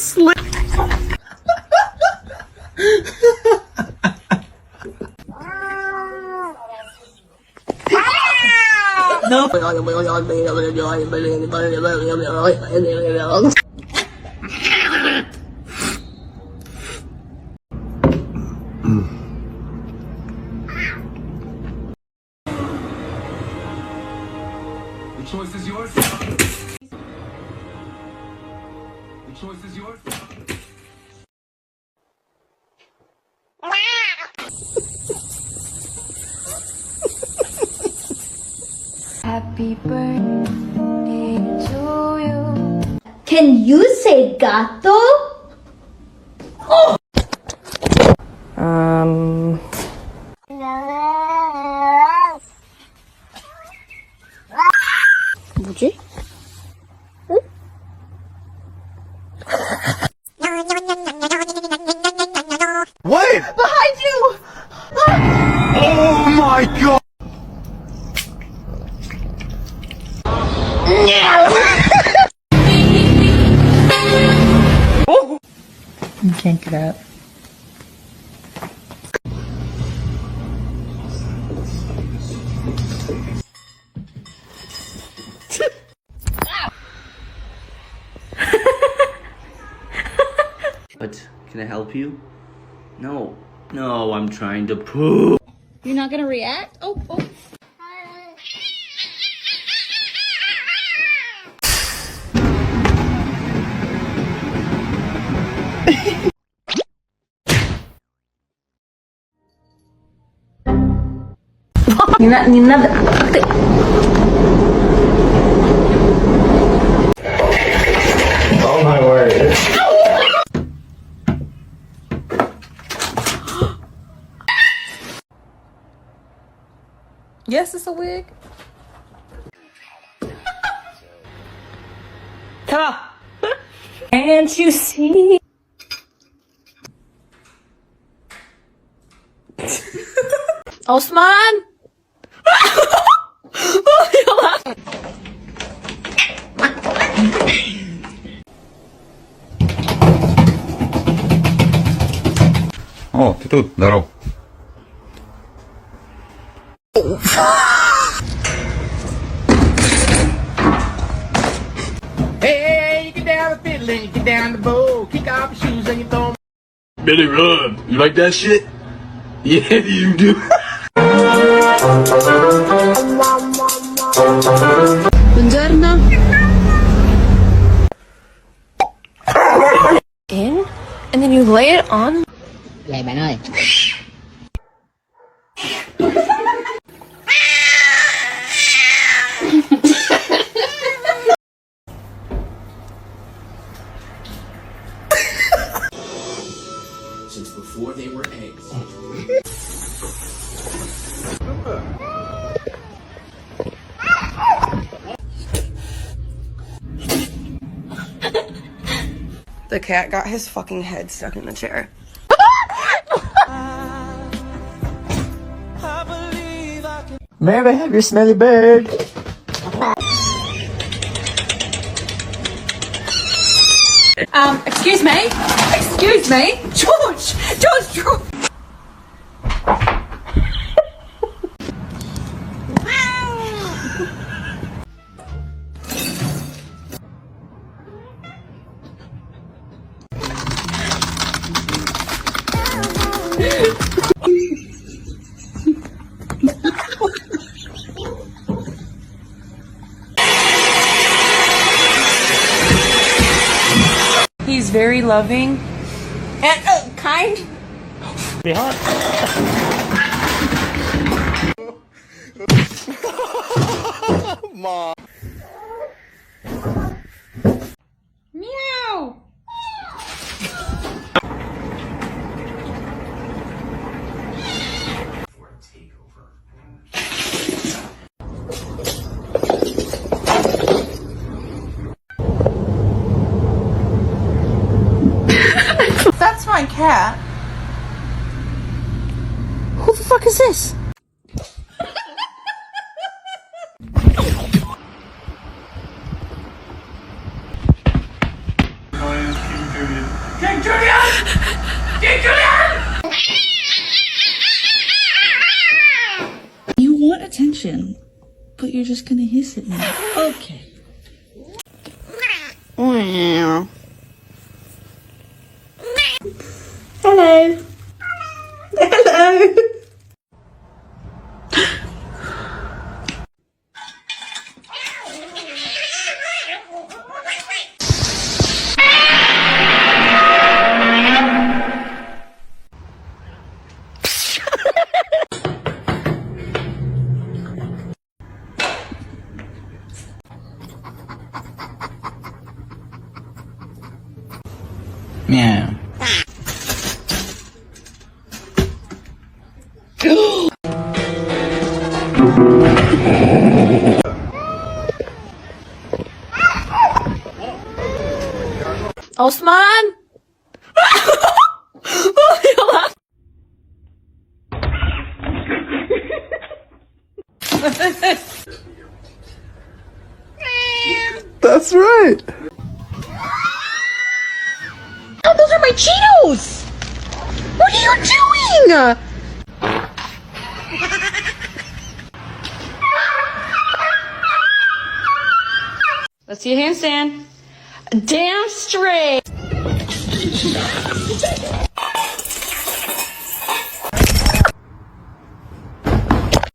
slick. No. The choice is yours. The choice is yours. Happy birthday to you. Can you say gato? 뭐지? Wait! Behind you! Oh my god! You can't get out. What? Can I help you? No. No, I'm trying to poo. You're not gonna react? Oh. Oh my word. Yes, it's a wig. Can't you see? Osman! Ty tu, zdarov. Hey, you get down the fiddle and you get down the bow. Kick off your shoes and you throw 'em. Billy Rub, you like that shit? Yeah, you do. Buongiorno. In, and then you lay it on. Vậy bạn ơi. Since before they were eggs. The cat got his fucking head stuck in the chair. May I have your smelly bird? Excuse me? Excuse me? George! George! He's very loving and kind. Mom. Meow. That's my cat. Who the fuck is this? Lion King lotion. But you're just gonna hiss at me. Okay. Hello. Hello. Meow. Osman! That's right. Oh, those are my Cheetos! What are you doing? Let's see a handstand. Damn straight.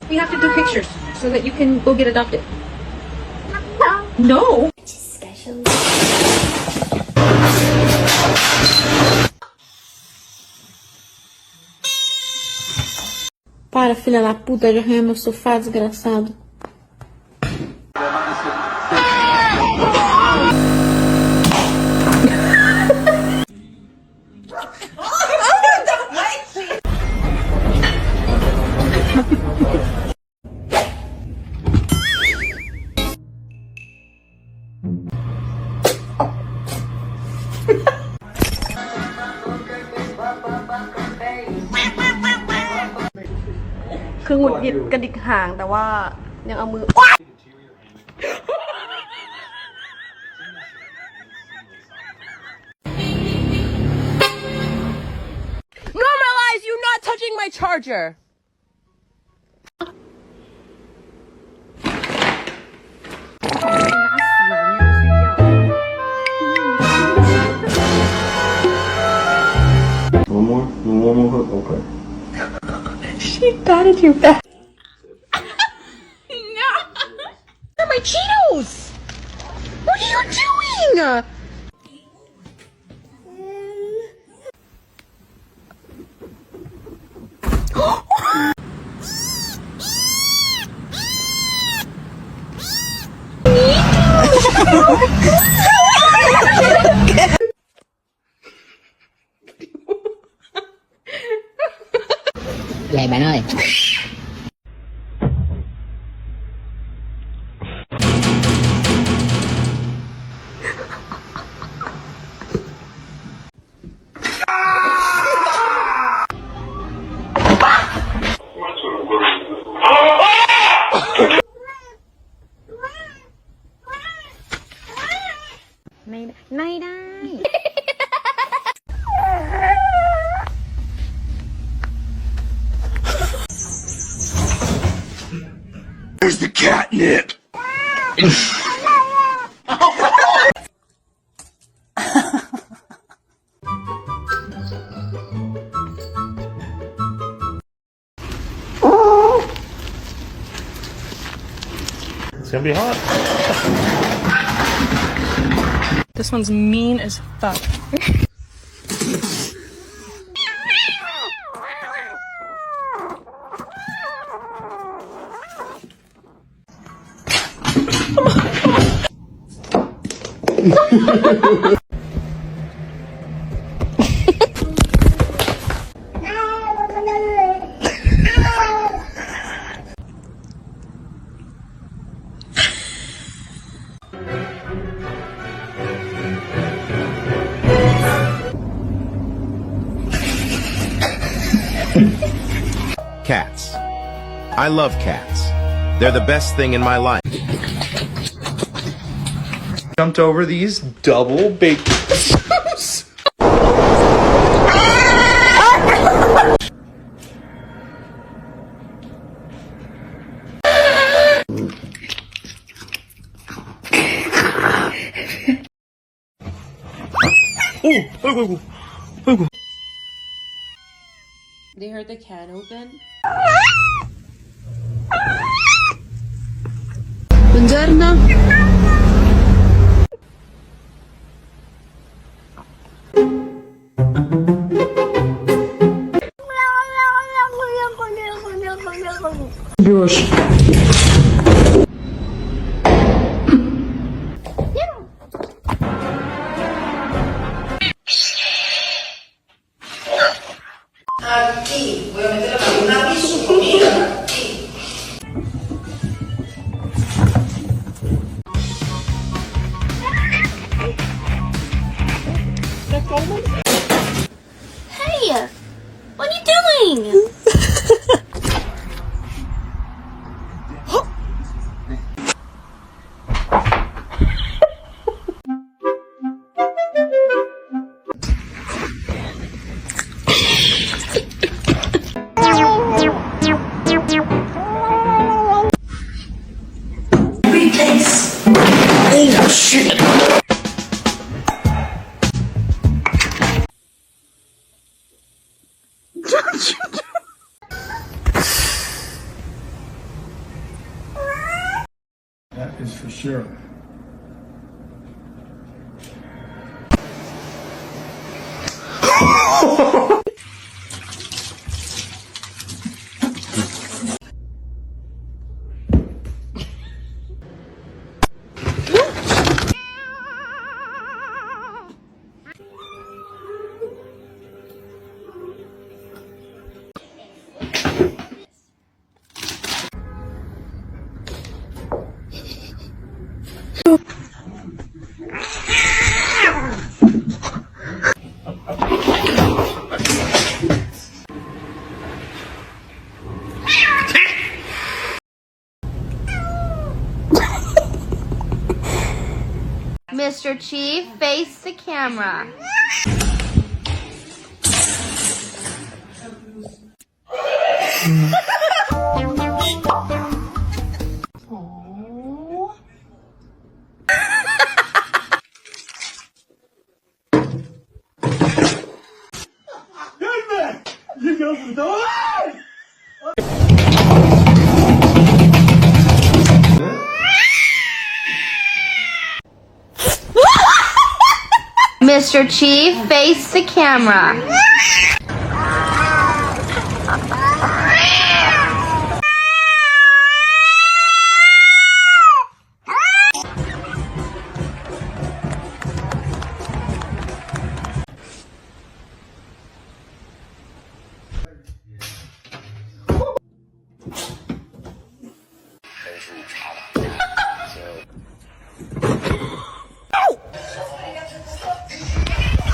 We have to do pictures so that you can go get adopted. No. Para, filha da puta, de arranhar meu sofá, desgraçado.คือหงุดหงิดกระดิกหางแต่ว่ายังเอามือ Normalize you not touching my charger. One more hook, okay. She patted you back. No! They're my Cheetos! What are you doing? Vậy bạn ơi. Này đây. There's the catnip. It's gonna be hot. This one's mean as fuck. Cats. I love cats. They're the best thing in my life. Jumped over these double baked potatoes. They heard the can open. Buongiorno. Hey! What are you doing? That is for sure. Mr. Chief, face the camera. Mr. Chief, face the camera.